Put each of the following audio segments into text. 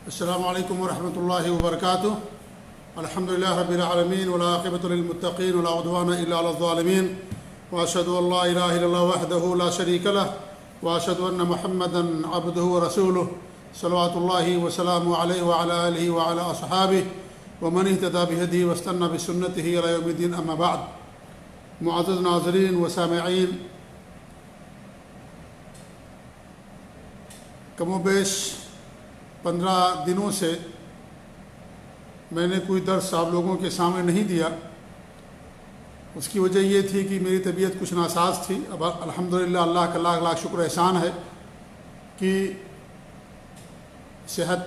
السلام علیکم ورحمۃ اللہ وبرکاتہ۔ الحمد للہ رب العالمین والعاقبۃ للمتقین ولا عدوان الا علی الظالمین، واشهد ان لا الہ الا اللہ وحدہ لا شریک لہ، واشهد ان محمدا عبدہ ورسولہ، صلوات اللہ وسلامہ علیہ وعلی آلہ وعلی اصحابہ ومن اہتدی بہدیہ واستنى بسنتہ الی یوم الدین، اما بعد۔ معزز ناظرین و سامعین، کم و بیش 15 دنوں سے میں نے کوئی درس آپ لوگوں کے سامنے نہیں دیا۔ اس کی وجہ یہ تھی کہ میری طبیعت کچھ ناساز تھی۔ اب الحمدللہ اللہ کا لاکھ لاکھ شکر احسان ہے کہ صحت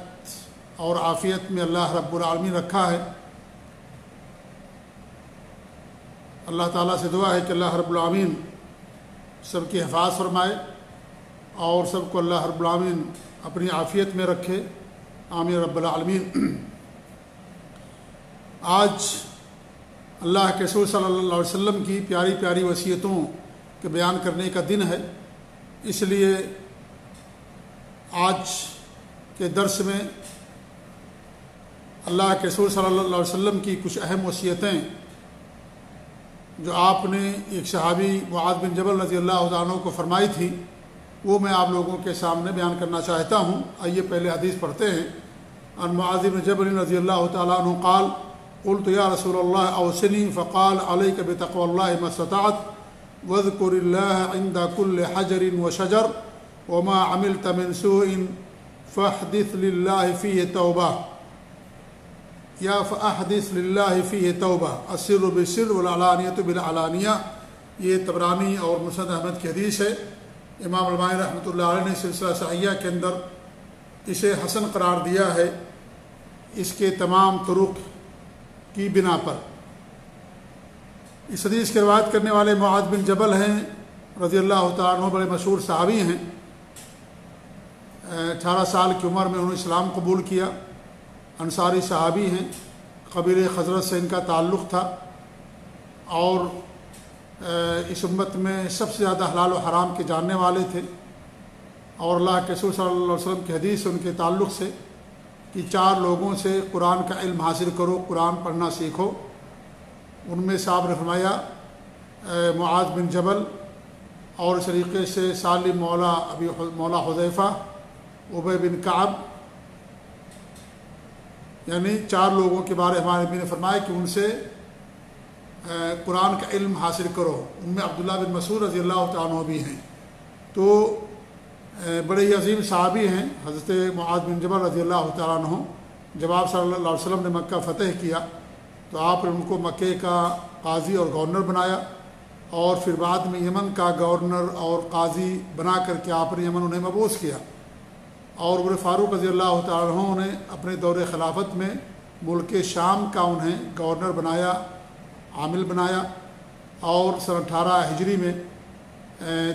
اور عافیت میں اللہ رب العالمین رکھا ہے۔ اللہ تعالیٰ سے دعا ہے کہ اللہ رب العالمین سب کی حفاظ فرمائے اور سب کو اللہ رب العالمین اپنی عافیت میں رکھے، آمین رب العالمین۔ آج اللہ کے رسول صلی اللہ علیہ وسلم کی پیاری پیاری وصیتوں کے بیان کرنے کا دن ہے، اس لیے آج کے درس میں اللہ کے رسول صلی اللہ علیہ وسلم کی کچھ اہم وصیتیں جو آپ نے ایک صحابی معاذ بن جبل رضی اللہ عنہ کو فرمائی تھی، وہ میں آپ لوگوں کے سامنے بیان کرنا چاہتا ہوں۔ آئیے پہلے حدیث پڑھتے ہیں۔ عن معاذ بن جبل رضی اللہ تعالیٰ عنہ قال قلت یا رسول اللہ اوصنی فقال علیک بتقوی اللہ ما استطعت واذکر اللہ عند کل حجر وشجر وما عملت من سوء فاحدث للہ فیہ توبہ یا فاحدث للہ فیہ توبہ السر بالسر والعلانیۃ بالعلانیہ۔ یہ طبرانی اور مسند احمد کی حدیث ہے۔ امام البانی رحمۃ اللہ علیہ نے سلسلہ صحیحہ کے اندر اسے حسن قرار دیا ہے، اس کے تمام طرق کی بنا پر۔ اس حدیث کی روایت کرنے والے معاذ بن جبل ہیں رضی اللہ تعالیٰ عنہ، بڑے مشہور صحابی ہیں۔ 18 سال کی عمر میں انہوں نے اسلام قبول کیا، انصاری صحابی ہیں، قبیلہ خزرج سے ان کا تعلق تھا، اور اس امت میں سب سے زیادہ حلال و حرام کے جاننے والے تھے۔ اور اللہ کے رسول صلی اللہ علیہ وسلم کی حدیث ان کے تعلق سے کہ 4 لوگوں سے قرآن کا علم حاصل کرو، قرآن پڑھنا سیکھو۔ ان میں صاحب نے فرمایا معاذ بن جبل، اور اس طریقے سے سالم مولا حذیفہ، ابی بن کعب، یعنی 4 لوگوں کے بارے ہمارے نبی نے فرمایا کہ ان سے قرآن کا علم حاصل کرو۔ ان میں عبداللہ بن مسعود رضی اللہ تعالیٰ عنہ بھی ہیں۔ تو بڑے ہی عظیم صحابی ہیں حضرت معاذ بن جبل رضی اللہ تعالیٰ عنہ۔ جب آپ صلی اللہ علیہ وسلم نے مکہ فتح کیا تو آپ نے ان کو مکے کا قاضی اور گورنر بنایا، اور پھر بعد میں یمن کا گورنر اور قاضی بنا کر کے آپ نے یمن انہیں مبعوث کیا، اور عمر فاروق رضی اللہ تعالیٰ عنہ نے اپنے دور خلافت میں ملک شام کا انہیں گورنر بنایا، عامل بنایا، اور سن 18 ہجری میں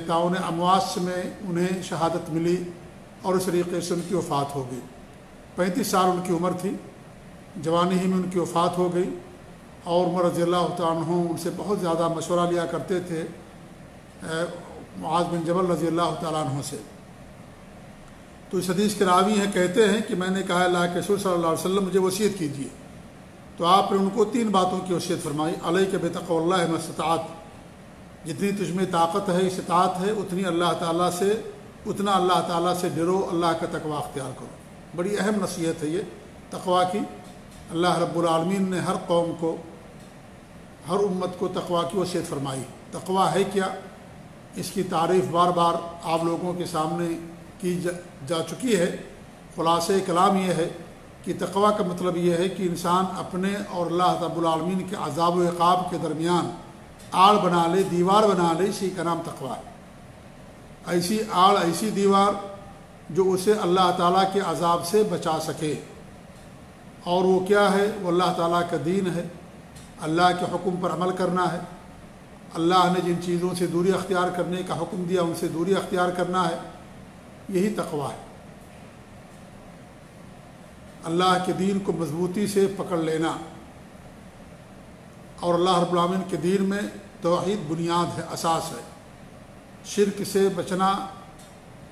تعاون امواس میں انہیں شہادت ملی، اور اس طریقے سے ان کی وفات ہو گئی۔ 35 سال ان کی عمر تھی، جوانی ہی میں ان کی وفات ہو گئی۔ اور عمر رضی اللہ تعالیٰ عنہ ان سے بہت زیادہ مشورہ لیا کرتے تھے، معاذ بن جبل رضی اللہ تعالیٰ عنہ سے۔ تو اس حدیث کے راوی ہیں، کہتے ہیں کہ میں نے کہا اللہ کے رسول صلی اللہ علیہ وسلم مجھے وصیت کیجیے، تو آپ نے ان کو 3 باتوں کی وصیت فرمائی۔ علیک بتقوی اللہ ما استطعت، جتنی تجھ میں طاقت ہے، استطاعت ہے، اتنا اللہ تعالیٰ سے ڈرو، اللہ کا تقوی اختیار کرو۔ بڑی اہم نصیحت ہے یہ تقوی کی۔ اللہ رب العالمین نے ہر قوم کو، ہر امت کو تقوی کی وصیت فرمائی۔ تقوی ہے کیا، اس کی تعریف بار بار آپ لوگوں کے سامنے کی جا چکی ہے۔ خلاصہ کلام یہ ہے کہ تقوی کا مطلب یہ ہے کہ انسان اپنے اور اللہ رب العالمین کے عذاب و عقاب کے درمیان آڑ بنا لے، دیوار بنا لے، اسی کا نام تقوی ہے۔ ایسی آڑ، ایسی دیوار جو اسے اللہ تعالیٰ کے عذاب سے بچا سکے، اور وہ کیا ہے؟ وہ اللہ تعالیٰ کا دین ہے، اللہ کے حکم پر عمل کرنا ہے، اللہ نے جن چیزوں سے دوری اختیار کرنے کا حکم دیا ان سے دوری اختیار کرنا ہے، یہی تقوی ہے۔ اللہ کے دین کو مضبوطی سے پکڑ لینا، اور اللہ رب العالمین کے دین میں توحید بنیاد ہے، اساس ہے۔ شرک سے بچنا،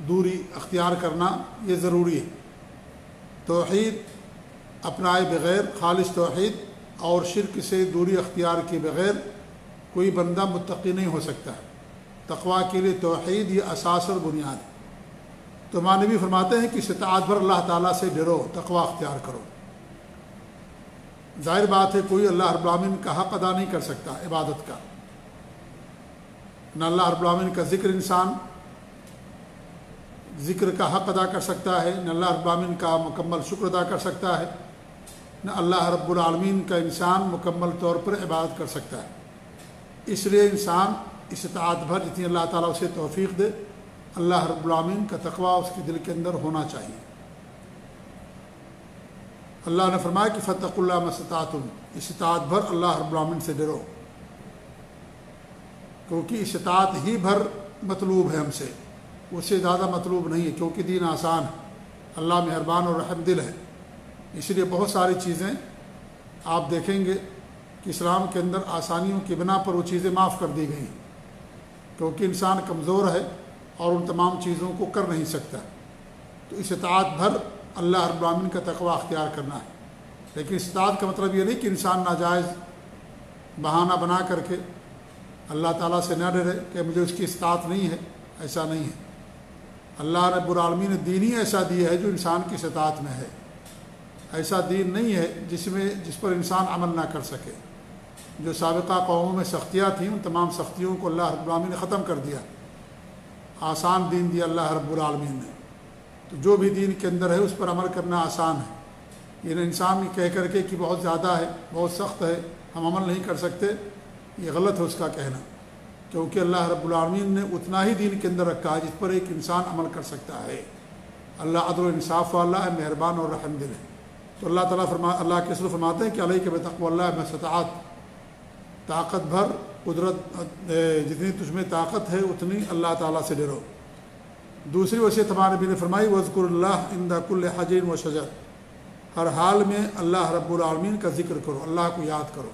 دوری اختیار کرنا، یہ ضروری ہے۔ توحید اپنائے بغیر، خالص توحید اور شرک سے دوری اختیار کیے بغیر کوئی بندہ متقی نہیں ہو سکتا ہے۔ تقویٰ کے لیے توحید یہ اساس اور بنیاد ہے۔ تو ہمارے نبی فرماتے ہیں کہ استطاعت بھر اللہ تعالیٰ سے ڈرو، تقویٰ اختیار کرو۔ ظاہر بات ہے کوئی اللہ رب العالمین کا حق ادا نہیں کر سکتا عبادت کا، نہ اللہ رب العالمین کا ذکر کا حق ادا کر سکتا ہے، نہ اللہ رب العالمین کا مکمل شکر ادا کر سکتا ہے، نہ اللہ رب العالمین کا انسان مکمل طور پر عبادت کر سکتا ہے۔ اس لیے انسان استطاعت بھر جتنی اللہ تعالیٰ اسے توفیق دے، اللہ رب العالمین کا تقویٰ اس کے دل کے اندر ہونا چاہیے۔ اللہ نے فرمایا کہ فاتقوا اللہ ما استطعتم، استطاعت بھر اللہ رب العالمین سے ڈرو، کیونکہ استطاعت ہی بھر مطلوب ہے ہم سے، اس سے زیادہ مطلوب نہیں ہے، کیونکہ دین آسان ہے، اللہ مہربان اور رحم دل ہے۔ اس لیے بہت ساری چیزیں آپ دیکھیں گے کہ اسلام کے اندر آسانیوں کی بنا پر وہ چیزیں معاف کر دی گئی ہیں، کیونکہ انسان کمزور ہے اور ان تمام چیزوں کو کر نہیں سکتا۔ تو استطاعت بھر اللہ رب العالمین کا تقویٰ اختیار کرنا ہے۔ لیکن استطاعت کا مطلب یہ نہیں کہ انسان ناجائز بہانہ بنا کر کے اللہ تعالیٰ سے نہ ڈرے کہ مجھے اس کی استطاعت نہیں ہے، ایسا نہیں ہے۔ اللہ رب العالمین نے دین ہی ایسا دیا ہے جو انسان کی استطاعت میں ہے، ایسا دین نہیں ہے جس پر انسان عمل نہ کر سکے۔ جو سابقہ قوموں میں سختیاں تھیں ان تمام سختیوں کو اللہ رب العالمین نے ختم کر دیا، آسان دین دیا اللہ رب العالمین نے۔ تو جو بھی دین کے اندر ہے اس پر عمل کرنا آسان ہے۔ یہ انسان کہہ کر کے کہ بہت زیادہ ہے، بہت سخت ہے، ہم عمل نہیں کر سکتے، یہ غلط ہے اس کا کہنا، کیونکہ اللہ رب العالمین نے اتنا ہی دین کے اندر رکھا ہے جس پر ایک انسان عمل کر سکتا ہے۔ اللہ عدل و انصاف والا ہے، مہربان اور رحم دل ہے۔ تو اللہ تعالیٰ اللہ کے رسول فرماتے ہیں کہ علیک بتقوی اللہ ما استطعت، طاقت بھر قدرت جتنی تجھ میں طاقت ہے اتنی اللہ تعالیٰ سے ڈرو۔ دوسری وصیت ہمارے نبی نے فرمائی وذکر اللہ عند کل حجر و شجر، ہر حال میں اللہ رب العالمین کا ذکر کرو، اللہ کو یاد کرو۔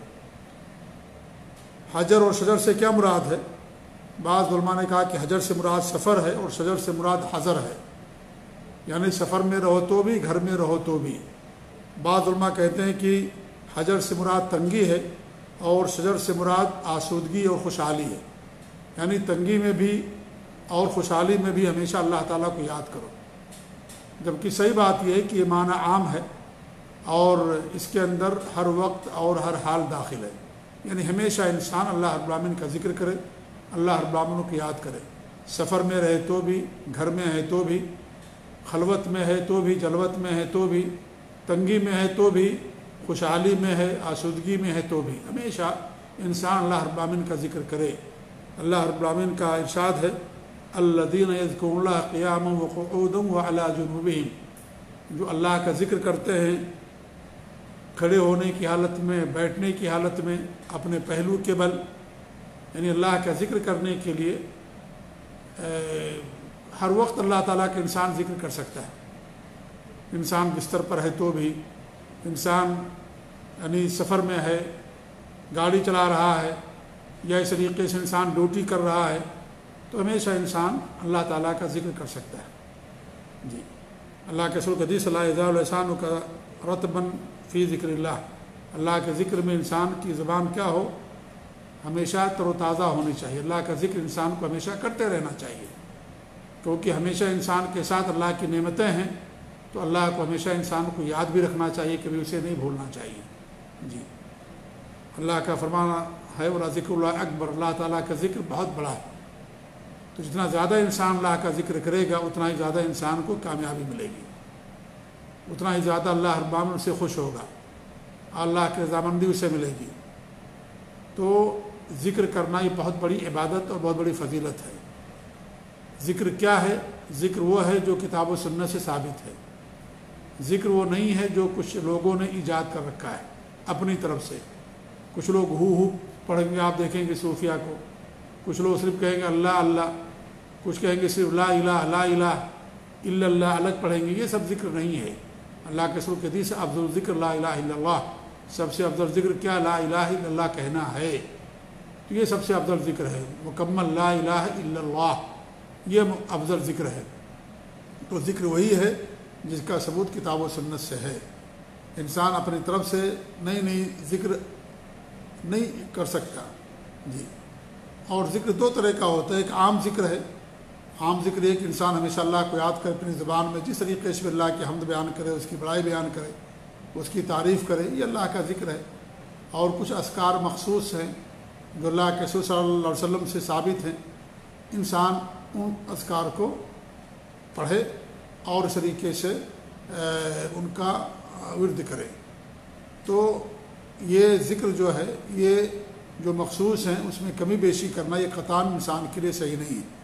حجر اور شجر سے کیا مراد ہے؟ بعض علماء نے کہا کہ حجر سے مراد سفر ہے اور شجر سے مراد حضر ہے، یعنی سفر میں رہو تو بھی، گھر میں رہو تو بھی۔ بعض علماء کہتے ہیں کہ حجر سے مراد تنگی ہے اور شجر سے مراد آسودگی اور خوشحالی ہے، یعنی تنگی میں بھی اور خوشحالی میں بھی ہمیشہ اللہ تعالیٰ کو یاد کرو۔ جبکہ صحیح بات یہ ہے کہ یہ معنی عام ہے اور اس کے اندر ہر وقت اور ہر حال داخل ہے، یعنی ہمیشہ انسان اللہ رب العالمین کا ذکر کرے، اللہ رب العالمین کو یاد کرے، سفر میں رہے تو بھی، گھر میں ہے تو بھی، خلوت میں ہے تو بھی، جلوت میں ہے تو بھی، تنگی میں ہے تو بھی، خوشحالی میں ہے، آسودگی میں ہے تو بھی، ہمیشہ انسان اللہ رب العالمین کا ذکر کرے۔ اللہ رب العالمین کا ارشاد ہے الذین یذکرون اللہ قیاما وقعودا وعلی جنوبہم، جو اللہ کا ذکر کرتے ہیں کھڑے ہونے کی حالت میں، بیٹھنے کی حالت میں، اپنے پہلو کے بل، یعنی اللہ کا ذکر کرنے کے لیے ہر وقت اللہ تعالیٰ کا انسان ذکر کر سکتا ہے۔ انسان بستر پر ہے تو بھی، انسان یعنی سفر میں ہے، گاڑی چلا رہا ہے، یا اس طریقے سے انسان ڈیوٹی کر رہا ہے، تو ہمیشہ انسان اللہ تعالیٰ کا ذکر کر سکتا ہے۔ جی اللہ کے رسول حدیث لا یزال لسانک کا رطبا فی ذکر اللہ، اللہ کے ذکر میں انسان کی زبان کیا ہو، ہمیشہ تر و تازہ ہونی چاہیے۔ اللہ کا ذکر انسان کو ہمیشہ کرتے رہنا چاہیے، کیونکہ ہمیشہ انسان کے ساتھ اللہ کی نعمتیں ہیں، تو اللہ کو ہمیشہ انسان کو یاد بھی رکھنا چاہیے، کبھی اسے نہیں بھولنا چاہیے۔ جی اللہ کا فرمانا ہے وَلَا ذِكْرُ اللَّهِ اکبر، اللہ تعالیٰ کا ذکر بہت بڑا ہے۔ تو جتنا زیادہ انسان اللہ کا ذکر کرے گا اتنا ہی زیادہ انسان کو کامیابی ملے گی، اتنا ہی زیادہ اللہ رب العالمین سے خوش ہوگا، اللہ کی رضامندی اسے ملے گی۔ تو ذکر کرنا یہ بہت بڑی عبادت اور بہت بڑی فضیلت ہے۔ ذکر کیا ہے؟ ذکر وہ ہے جو کتاب و سنت سے ثابت ہے، ذکر وہ نہیں ہے جو کچھ لوگوں نے ایجاد کر رکھا ہے اپنی طرف سے۔ کچھ لوگ ہو پڑھیں گے، آپ دیکھیں گے صوفیہ کو، کچھ لوگ صرف کہیں گے اللہ اللہ، کچھ کہیں گے صرف لا الہ لا الہ الا اللہ الگ پڑھیں گے، یہ سب ذکر نہیں ہے۔ اللہ کے رسول کی حدیث افضل ذکر لا الہ الا اللہ، سب سے افضل ذکر کیا؟ لا الہ الا اللہ کہنا ہے، تو یہ سب سے افضل ذکر ہے، مکمل لا الہ الا اللہ، یہ افضل ذکر ہے۔ تو ذکر وہی ہے جس کا ثبوت کتاب و سنت سے ہے۔ انسان اپنی طرف سے نئی نئی ذکر نہیں کر سکتا جی۔ اور ذکر دو طرح کا ہوتا ہے، ایک عام ذکر ہے، عام ذکر یہ کہ انسان ہمیشہ اللہ کو یاد کرے اپنی زبان میں، جس طریقے سے اللہ کی حمد بیان کرے، اس کی بڑائی بیان کرے، اس کی تعریف کرے، یہ اللہ کا ذکر ہے۔ اور کچھ اذکار مخصوص ہیں جو اللہ کے رسول صلی اللہ علیہ وسلم سے ثابت ہیں، انسان ان اذکار کو پڑھے اور اس طریقے سے ان کا ورد کرے۔ تو یہ ذکر جو ہے، یہ جو مخصوص ہیں اس میں کمی بیشی کرنا یہ قطعاً انسان کے لیے صحیح نہیں ہے۔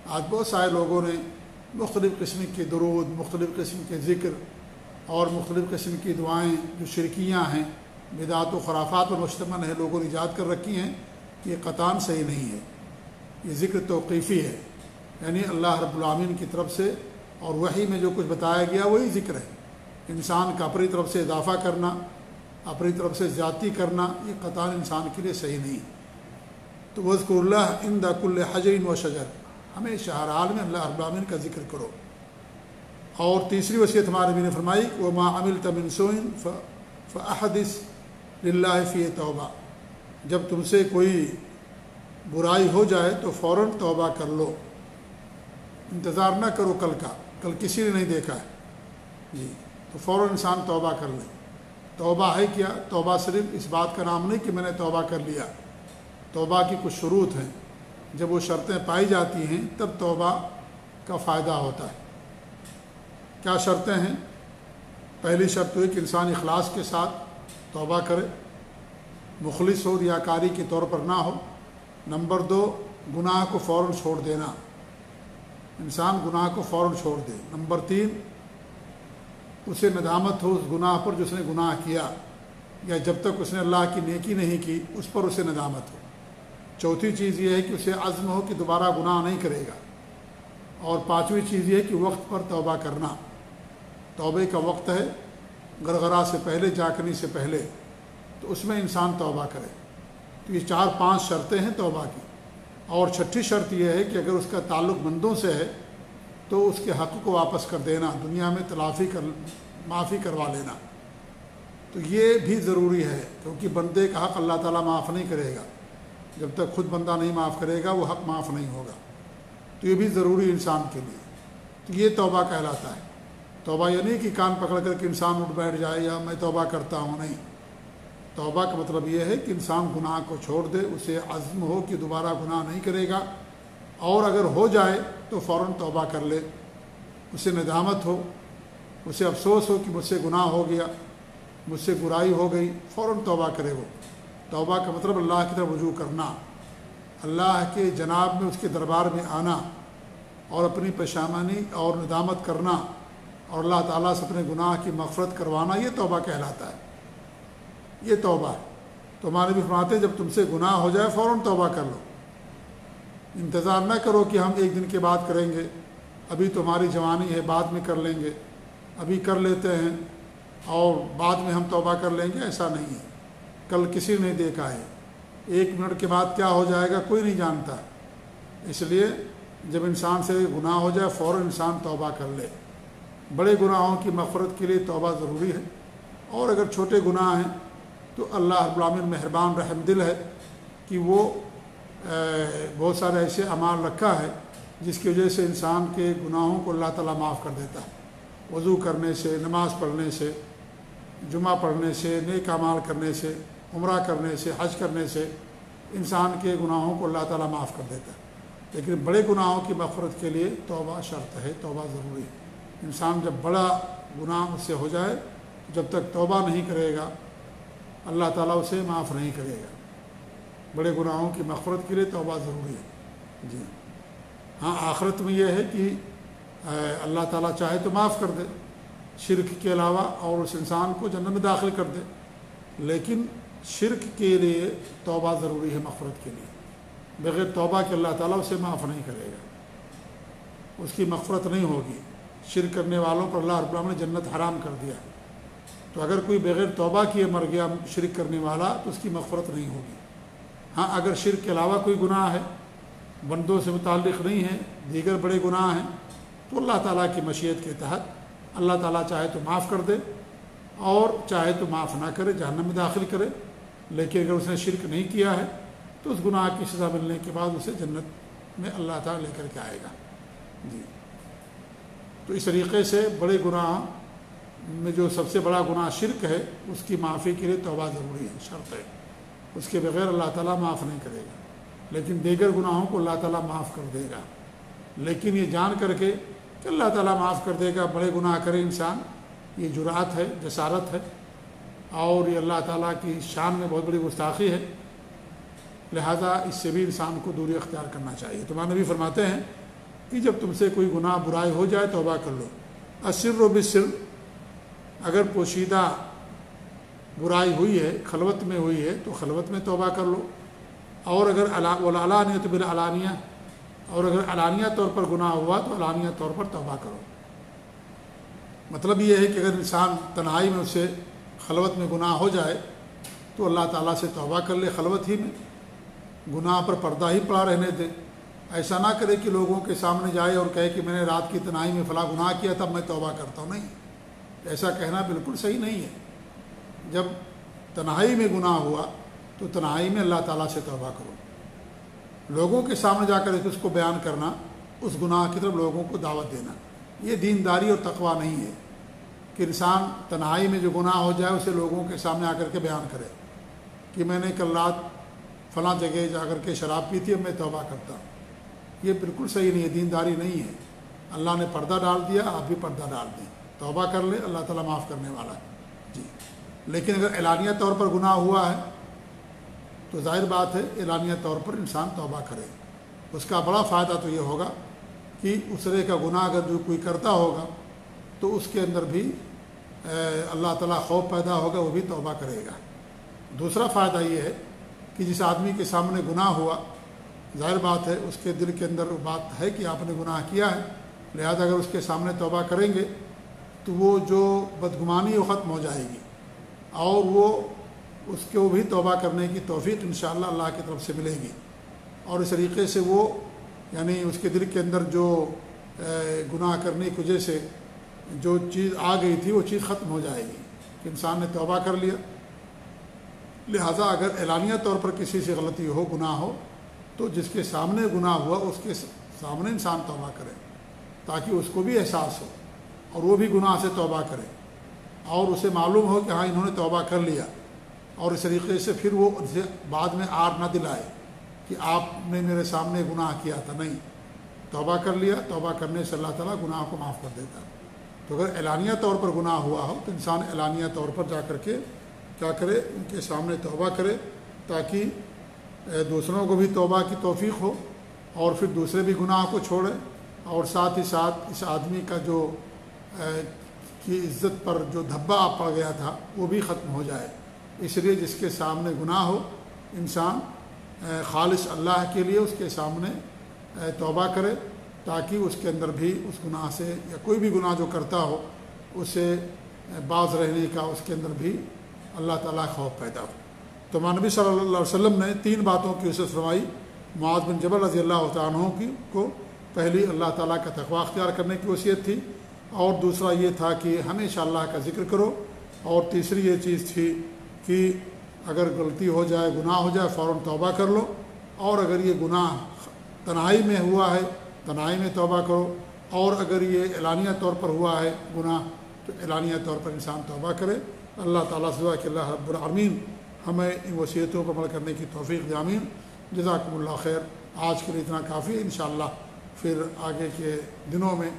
آج بہت سارے لوگوں نے مختلف قسم کے درود، مختلف قسم کے ذکر اور مختلف قسم کی دعائیں جو شرکیاں ہیں، بدعات و خرافات پر مشتمل ہیں، لوگوں نے ایجاد کر رکھی ہیں کہ یہ قطعاً صحیح نہیں ہے۔ یہ ذکر توقیفی ہے، یعنی اللہ رب العالمین کی طرف سے اور وحی میں جو کچھ بتایا گیا وہی ذکر ہے۔ انسان کا اپنی طرف سے اضافہ کرنا، اپنی طرف سے زیادتی کرنا، یہ قطعاً انسان کے لیے صحیح نہیں۔ تو وذکر اللہ عند کل حجر و شجر، ہمیشہ ہر حال میں اللہ رب العالمین کا ذکر کرو۔ اور تیسری وصیت ہمارے نبی نے فرمائی وما عملت من سوء فاحدث للہ فی توبہ، جب تم سے کوئی برائی ہو جائے تو فوراً توبہ کر لو، انتظار نہ کرو کل کسی نے نہیں دیکھا ہے جی، تو فوراً انسان توبہ کر لے۔ توبہ ہے کیا؟ توبہ صرف اس بات کا نام نہیں کہ میں نے توبہ کر لیا، توبہ کی کچھ شروط ہیں، جب وہ شرطیں پائی جاتی ہیں تب توبہ کا فائدہ ہوتا ہے۔ کیا شرطیں ہیں؟ پہلی شرط ہے کہ انسان اخلاص کے ساتھ توبہ کرے، مخلص ہو، ریاکاری کے طور پر نہ ہو۔ نمبر 2، گناہ کو فوراً چھوڑ دینا، انسان گناہ کو فوراً چھوڑ دے۔ نمبر 3، اسے ندامت ہو اس گناہ پر جو اس نے گناہ کیا، یا جب تک اس نے اللہ کی نیکی نہیں کی اس پر اسے ندامت ہو۔ چوتھی چیز یہ ہے کہ اسے عزم ہو کہ دوبارہ گناہ نہیں کرے گا۔ اور پانچویں چیز یہ ہے کہ وقت پر توبہ کرنا، توبے کا وقت ہے گرگرا سے پہلے، جاگنے سے پہلے، تو اس میں انسان توبہ کرے۔ تو یہ 4-5 شرطیں ہیں توبہ کی۔ اور چھٹی شرط یہ ہے کہ اگر اس کا تعلق بندوں سے ہے تو اس کے حق کو واپس کر دینا، دنیا میں معافی کروا لینا۔ تو یہ بھی ضروری ہے، کیونکہ بندے کا حق اللہ تعالیٰ معاف نہیں کرے گا جب تک خود بندہ نہیں معاف کرے گا، وہ حق معاف نہیں ہوگا۔ تو یہ بھی ضروری انسان کے لیے۔ تو یہ توبہ کہلاتا ہے۔ توبہ یہ نہیں کہ کان پکڑ کر کے انسان اٹھ بیٹھ جائے یا میں توبہ کرتا ہوں، نہیں۔ توبہ کا مطلب یہ ہے کہ انسان گناہ کو چھوڑ دے، اسے عزم ہو کہ دوبارہ گناہ نہیں کرے گا، اور اگر ہو جائے تو فوراً توبہ کر لے، اسے ندامت ہو، اسے افسوس ہو کہ مجھ سے گناہ ہو گیا، مجھ سے برائی ہو گئی، فوراً توبہ کرے وہ۔ توبہ کا مطلب اللہ کی طرف رجوع کرنا، اللہ کے جناب میں اس کے دربار میں آنا اور اپنی پشیمانی اور ندامت کرنا اور اللہ تعالیٰ سے اپنے گناہ کی مغفرت کروانا، یہ توبہ کہلاتا ہے۔ یہ توبہ ہے۔ تو ہمارے بھی فرماتے ہیں جب تم سے گناہ ہو جائے فوراً توبہ کر لو، انتظار نہ کرو کہ ہم ایک دن کے بعد کریں گے، ابھی تو ہماری جوانی ہے بعد میں کر لیں گے، ابھی کر لیتے ہیں اور بعد میں ہم توبہ کر لیں گے، ایسا نہیں ہے۔ کل کسی نے دیکھا ہے، 1 منٹ کے بعد کیا ہو جائے گا کوئی نہیں جانتا۔ اس لیے جب انسان سے گناہ ہو جائے فوراً انسان توبہ کر لے۔ بڑے گناہوں کی مغفرت کے لیے توبہ ضروری ہے، اور اگر چھوٹے گناہ ہیں تو اللہ رب العالمین مہربان رحم دل ہے کہ وہ بہت سارے ایسے اعمال رکھا ہے جس کی وجہ سے انسان کے گناہوں کو اللہ تعالیٰ معاف کر دیتا ہے۔ وضو کرنے سے، نماز پڑھنے سے، جمعہ پڑھنے سے، نیک اعمال کرنے سے، عمرہ کرنے سے، حج کرنے سے انسان کے گناہوں کو اللہ تعالیٰ معاف کر دیتا ہے۔ لیکن بڑے گناہوں کی مغفرت کے لیے توبہ شرط ہے، توبہ ضروری ہے۔ انسان جب بڑا گناہ اس سے ہو جائے، جب تک توبہ نہیں کرے گا اللہ تعالیٰ اسے معاف نہیں کرے گا۔ بڑے گناہوں کی مغفرت کے لیے توبہ ضروری ہے جی۔ ہاں، آخرت میں یہ ہے کہ اللہ تعالیٰ چاہے تو معاف کر دے شرک کے علاوہ، اور اس انسان کو جنت میں داخل کر دے، لیکن شرک کے لیے توبہ ضروری ہے مغفرت کے لیے۔ بغیر توبہ کے اللہ تعالیٰ اسے معاف نہیں کرے گا، اس کی مغفرت نہیں ہوگی۔ شرک کرنے والوں پر اللہ رب العالمین نے جنت حرام کر دیا، تو اگر کوئی بغیر توبہ کیے مر گیا شرک کرنے والا تو اس کی مغفرت نہیں ہوگی۔ ہاں، اگر شرک کے علاوہ کوئی گناہ ہے، بندوں سے متعلق نہیں ہے، دیگر بڑے گناہ ہیں، تو اللہ تعالیٰ کی مشیت کے تحت اللہ تعالیٰ چاہے تو معاف کر دے اور چاہے تو معاف نہ کرے، جہنم میں داخل کرے، لیکن اگر اس نے شرک نہیں کیا ہے تو اس گناہ کی سزا ملنے کے بعد اسے جنت میں اللہ تعالیٰ لے کر کے آئے گا۔ جی، تو اس طریقے سے بڑے گناہ میں جو سب سے بڑا گناہ شرک ہے، اس کی معافی کے لیے توبہ ضروری ہے، شرط ہے، اس کے بغیر اللہ تعالیٰ معاف نہیں کرے گا۔ لیکن دیگر گناہوں کو اللہ تعالیٰ معاف کر دے گا، لیکن یہ جان کر کے کہ اللہ تعالیٰ معاف کر دے گا، بڑے گناہ کرے انسان، یہ جرأت ہے، جسارت ہے، اور یہ اللہ تعالیٰ کی شان میں بہت بڑی گستاخی ہے، لہذا اس سے بھی انسان کو دوری اختیار کرنا چاہیے۔ تو ہمارے نبی فرماتے ہیں کہ جب تم سے کوئی گناہ برائی ہو جائے توبہ کر لو، السر بالسر، اگر پوشیدہ برائی ہوئی ہے، خلوت میں ہوئی ہے تو خلوت میں توبہ کر لو، اور اگر والعلانیۃ بالعلانیہ، اور اگر علانیہ طور پر گناہ ہوا تو علانیہ طور پر توبہ کرو۔ مطلب یہ ہے کہ اگر انسان تنہائی میں اسے خلوت میں گناہ ہو جائے تو اللہ تعالیٰ سے توبہ کر لے، خلوت ہی میں گناہ پر پردہ ہی پڑا رہنے دے، ایسا نہ کرے کہ لوگوں کے سامنے جائے اور کہے کہ میں نے رات کی تنہائی میں فلاں گناہ کیا تب میں توبہ کرتا ہوں، نہیں، ایسا کہنا بالکل صحیح نہیں ہے۔ جب تنہائی میں گناہ ہوا تو تنہائی میں اللہ تعالیٰ سے توبہ کرو، لوگوں کے سامنے جا کر اس کو بیان کرنا، اس گناہ کی طرف لوگوں کو دعوت دینا، یہ دینداری اور تقویٰ نہیں ہے کہ انسان تنہائی میں جو گناہ ہو جائے اسے لوگوں کے سامنے آ کر کے بیان کرے کہ میں نے کل رات فلاں جگہ جا کر کے شراب پی تھی، اب میں توبہ کرتا ہوں، یہ بالکل صحیح نہیں ہے، دینداری نہیں ہے۔ اللہ نے پردہ ڈال دیا، آپ بھی پردہ ڈال دیں، توبہ کر لیں، اللہ تعالیٰ معاف کرنے والا ہے۔ جی، لیکن اگر اعلانیہ طور پر گناہ ہوا ہے تو ظاہر بات ہے اعلانیہ طور پر انسان توبہ کرے، اس کا بڑا فائدہ تو یہ ہوگا کہ اس طرح کا گناہ اگر جو کوئی کرتا ہوگا تو اس کے اندر بھی اللہ تعالیٰ خوف پیدا ہوگا، وہ بھی توبہ کرے گا۔ دوسرا فائدہ یہ ہے کہ جس آدمی کے سامنے گناہ ہوا، ظاہر بات ہے اس کے دل کے اندر وہ بات ہے کہ آپ نے گناہ کیا ہے، لہذا اگر اس کے سامنے توبہ کریں گے تو وہ جو بدگمانی وہ ختم ہو جائے گی، اور وہ اس کو بھی توبہ کرنے کی توفیق انشاءاللہ اللہ کی طرف سے ملے گی، اور اس طریقے سے وہ یعنی اس کے دل کے اندر جو گناہ کرنے کی وجہ سے جو چیز آ گئی تھی وہ چیز ختم ہو جائے گی کہ انسان نے توبہ کر لیا۔ لہٰذا اگر اعلانیہ طور پر کسی سے غلطی ہو، گناہ ہو، تو جس کے سامنے گناہ ہوا اس کے سامنے انسان توبہ کرے تاکہ اس کو بھی احساس ہو اور وہ بھی گناہ سے توبہ کرے، اور اسے معلوم ہو کہ ہاں انہوں نے توبہ کر لیا، اور اس طریقے سے پھر وہ اسے بعد میں آر نہ دلائے کہ آپ نے میرے سامنے گناہ کیا تھا، نہیں، توبہ کر لیا، توبہ کرنے سے اللہ تعالیٰ گناہ کو معاف کر دیتا ہے۔ تو اگر اعلانیہ طور پر گناہ ہوا ہو تو انسان اعلانیہ طور پر جا کر کے کیا کرے، ان کے سامنے توبہ کرے تاکہ دوسروں کو بھی توبہ کی توفیق ہو، اور پھر دوسرے بھی گناہ کو چھوڑے، اور ساتھ ہی ساتھ اس آدمی کا جو کی عزت پر جو دھبا پڑ گیا تھا وہ بھی ختم ہو جائے۔ اس لیے جس کے سامنے گناہ ہو انسان خالص اللہ کے لیے اس کے سامنے توبہ کرے تاکہ اس کے اندر بھی اس گناہ سے یا کوئی بھی گناہ جو کرتا ہو اسے باز رہنے کا اس کے اندر بھی اللہ تعالیٰ خوف پیدا ہو۔ تو نبی صلی اللہ علیہ وسلم نے 3 باتوں کی وصیت فرمائی معاذ بن جبل رضی اللہ تعالیٰ عنہ کو۔ پہلی اللہ تعالیٰ کا تقوی اختیار کرنے کی وصیت تھی، اور دوسرا یہ تھا کہ ہمیشہ اللہ کا ذکر کرو، اور تیسری یہ چیز تھی کہ اگر غلطی ہو جائے، گناہ ہو جائے، فوراً توبہ کر لو، اور اگر یہ گناہ تنہائی میں ہوا ہے تنہائی میں توبہ کرو، اور اگر یہ اعلانیہ طور پر ہوا ہے گناہ تو اعلانیہ طور پر انسان توبہ کرے۔ اللہ تعالیٰ سے دعا کہ اللہ رب العالمین ہمیں ان وصیتوں پر عمل کرنے کی توفیق دے، آمین۔ جزاکم اللہ خیر۔ آج کے لیے اتنا کافی ہے، انشاءاللہ پھر آگے کے دنوں میں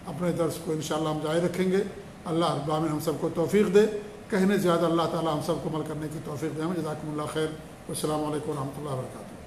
اپنے درس کو انشاءاللہ ہم جاری رکھیں گے۔ اللہ رب العالمین ہم سب کو توفیق دے، کہنے زیادہ اللہ تعالیٰ ہم سب کو عمل کرنے کی توفیق دے۔ جزاکم اللہ خیر، والسلام علیکم ورحمۃ اللہ وبرکاتہ۔